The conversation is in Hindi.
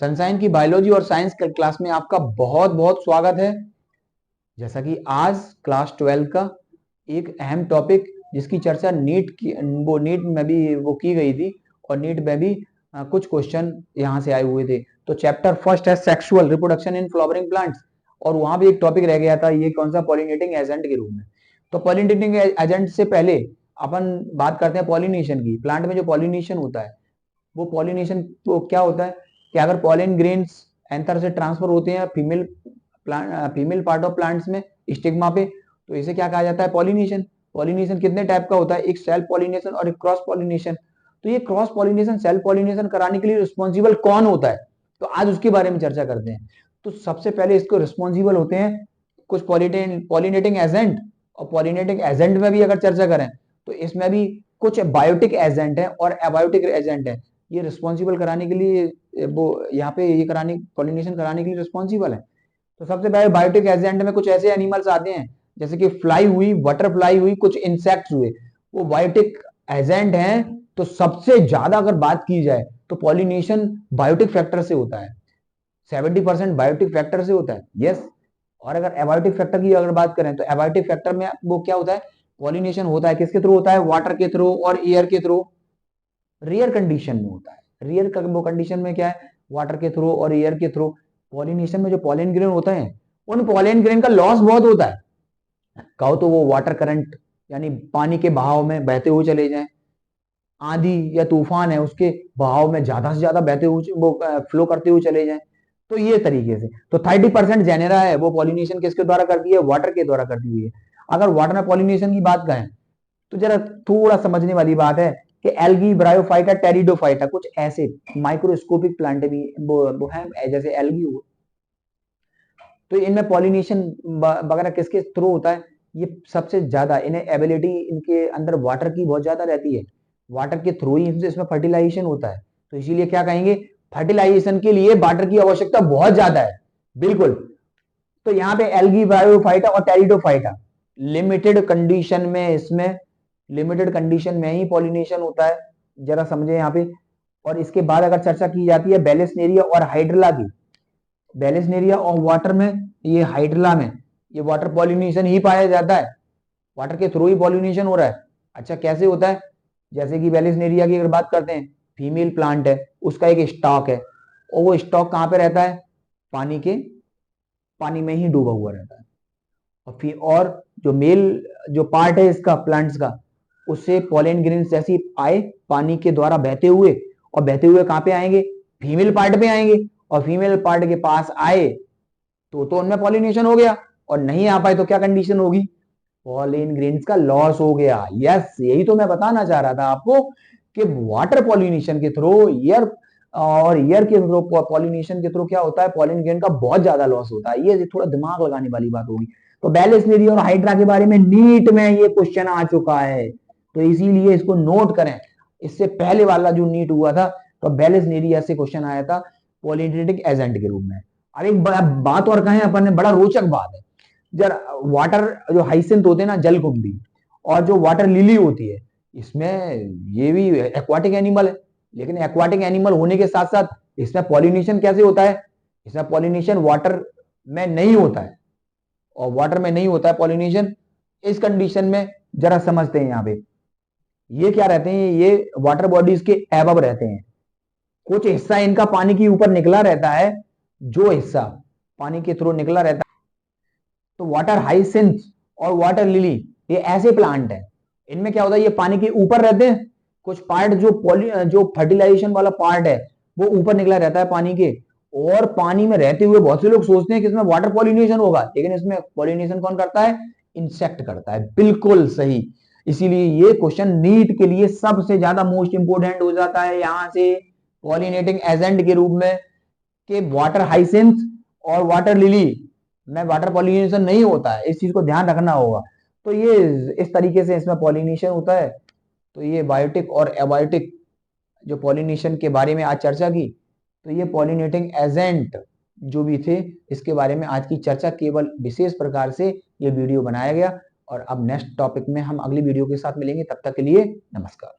सनशाइन की बायोलॉजी और साइंस क्लास में आपका बहुत बहुत स्वागत है। जैसा कि आज क्लास 12 का एक अहम टॉपिक जिसकी चर्चा नीट में भी वो की गई थी और नीट में भी कुछ क्वेश्चन यहाँ से आए हुए थे। तो चैप्टर फर्स्ट है sexual reproduction in flowering plants और वहां भी एक टॉपिक रह गया था, ये कौन सा, पॉलिनेटिंग एजेंट के रूप में। तो पॉलिनेटिंग एजेंट से पहले अपन बात करते हैं पॉलिनेशन की। प्लांट में जो पॉलिनेशन होता है वो पॉलिनेशन तो क्या होता है कि अगर पॉलन ग्रेन्स एंथर से ट्रांसफर होते हैं फीमेल पार्ट ऑफ प्लांट्स में स्टिग्मा पे, तो इसे क्या कहा जाता है, पॉलिनेशन। पॉलिनेशन कितने टाइप का होता है, एक सेल्फ पॉलिनेशन और एक क्रॉस पॉलिनेशन। तो ये क्रॉस पॉलिनेशन सेल्फ पॉलिनेशन कराने के लिए रिस्पॉन्सिबल कौन होता है, तो आज उसके बारे में चर्चा करते हैं। तो सबसे पहले इसको रिस्पॉन्सिबल होते हैं कुछ पॉलिनेटिंग एजेंट, और पॉलिनेटिंग एजेंट में भी अगर चर्चा करें तो इसमें भी कुछ बायोटिक एजेंट है और एबायोटिक एजेंट है। ये रिस्पॉन्सिबल कराने के लिए वो यहाँ पे ये कराने पॉलिनेशन कराने के लिए रिस्पॉन्सिबल है। तो सबसे पहले बायोटिक एजेंट में कुछ ऐसे एनिमल्स आते हैं जैसे कि फ्लाई हुई, बटरफ्लाई हुई, कुछ इंसेक्ट्स हुए, वो बायोटिक एजेंट हैं। तो सबसे ज्यादा अगर बात की जाए तो पॉलिनेशन बायोटिक फैक्टर से होता है, 70% बायोटिक फैक्टर से होता है, यस। और अगर एबायोटिक फैक्टर की अगर बात करें तो एबायोटिक फैक्टर में वो क्या होता है, पॉलिनेशन होता है किसके थ्रू होता है, वाटर के थ्रू और एयर के थ्रू, रेयर कंडीशन में होता है। रेयर कंडीशन में क्या है, वाटर के थ्रू और एयर के थ्रू। पॉलिनेशन में जो पॉलन ग्रेन होते हैं उन पॉलन ग्रेन का लॉस बहुत होता है। कहो तो वो वाटर करंट यानी पानी के बहाव में बहते हुए चले जाएं, आंधी या तूफान है उसके बहाव में ज्यादा से ज्यादा बहते हुए वो फ्लो करते हुए चले जाएं। तो ये तरीके से तो 30% जेनेरा है वो पॉलिनेशन किसके द्वारा करती है, वाटर के द्वारा करती हुई है। अगर वाटर में पॉलिनेशन की बात करें तो जरा थोड़ा समझने वाली बात है कि एल्गी, ब्रायोफाइटा, टेरिडोफाइटा, कुछ ऐसे माइक्रोस्कोपिक प्लांट भी वो है जैसे एल्गी हो। तो इनमें पॉलिनेशन वगैरह किसके थ्रू होता है, ये सबसे ज्यादा इन्हें एबिलिटी इनके अंदर वाटर की बहुत ज्यादा रहती है, वाटर के थ्रू ही इसमें फर्टिलाइजेशन होता है। तो इसीलिए क्या कहेंगे, फर्टिलाइजेशन के लिए वाटर की आवश्यकता बहुत ज्यादा है, बिल्कुल। तो यहाँ पे एल्गी, ब्रायोफाइटा और टेरिडोफाइटा लिमिटेड कंडीशन में, इसमें लिमिटेड कंडीशन में ही पॉलिनेशन होता है, जरा समझे यहाँ पे। और इसके बाद अगर चर्चा की जाती है बेलेसनेरिया और हाइड्रला की, बेलेसनेरिया और वाटर में, ये हाइड्रला में ये वाटर पॉलिनेशन ही पाया जाता है, वाटर के थ्रू ही पॉलिनेशन हो रहा है। अच्छा कैसे होता है, जैसे कि बेलेसनेरिया की अगर बात करते हैं, फीमेल प्लांट है, उसका एक स्टॉक है और वो स्टॉक कहाँ पे रहता है, पानी में ही डूबा हुआ रहता है। और फिर और जो मेल जो पार्ट है इसका प्लांट्स का, उससे पॉलन ग्रेन्स जैसी आए पानी के द्वारा बहते हुए, और बहते हुए कहां पे आएंगे, फीमेल पार्ट पे आएंगे, और फीमेल पार्ट के पास आए तो उनमें पॉलिनेशन हो गया, और नहीं आ पाए तो क्या कंडीशन होगी, पॉलन ग्रेन्स का लॉस हो गया। यस, यही तो मैं बताना चाह रहा था आपको कि वाटर पॉलिनेशन के थ्रू एयर और एयर के थ्रू पॉलिनेशन के थ्रू क्या होता है, पॉलन ग्रेन का बहुत ज्यादा लॉस होता है। ये थोड़ा दिमाग लगाने वाली बात होगी। तो बेलेसनेरी और हाइड्रा के बारे में नीट में ये क्वेश्चन आ चुका है, तो इसीलिए इसको नोट करें। इससे पहले वाला जो नीट हुआ था तो बेलेसनेरी से क्वेश्चन आया था पॉलिनेटिक एजेंट के रूप में। अब एक बात और कहें अपन ने, बड़ा रोचक बात है, जरा वाटर जो हाइसिंथ होते हैं ना, जलकुंभी, और जो वाटर लिली होती है, इसमें ये भी एक्वाटिक एनिमल है, लेकिन एक्वाटिक एनिमल होने के साथ साथ इसमें पॉलिनेशन कैसे होता है, इसमें पॉलिनेशन वाटर में नहीं होता है, और वाटर में नहीं होता है पॉलिनेशन। इस कंडीशन में जरा समझते हैं, यहाँ पे ये क्या रहते हैं, ये वाटर बॉडीज के एबव रहते हैं, कुछ हिस्सा इनका पानी के ऊपर निकला रहता है, जो हिस्सा पानी के थ्रू निकला रहता है। तो वाटर हाइसिंथ और वाटर लिली ये ऐसे प्लांट है, इनमें क्या होता है, ये पानी के ऊपर रहते हैं, कुछ पार्ट जो फर्टिलाइजेशन वाला पार्ट है वो ऊपर निकला रहता है पानी के, और पानी में रहते हुए बहुत से लोग सोचते हैं कि इसमें वाटर पॉलिनेशन होगा, लेकिन इसमें पॉलिनेशन कौन करता है, इंसेक्ट करता है, बिल्कुल सही। इसीलिए ये क्वेश्चन नीट के लिए सबसे ज्यादा मोस्ट इंपोर्टेंट हो जाता है यहां से पॉलिनेटिंग एजेंट के रूप में, कि वाटर हाइसिंथ और वाटर लिली में वाटर पॉलिनेशन नहीं होता है, इस चीज को ध्यान रखना होगा। तो ये इस तरीके से इसमें पॉलिनेशन होता है। तो ये बायोटिक और एबायोटिक जो पॉलिनेशन के बारे में आज चर्चा की, तो ये पॉलिनेटिंग एजेंट जो भी थे इसके बारे में आज की चर्चा केवल विशेष प्रकार से ये वीडियो बनाया गया। और अब नेक्स्ट टॉपिक में हम अगली वीडियो के साथ मिलेंगे, तब तक के लिए नमस्कार।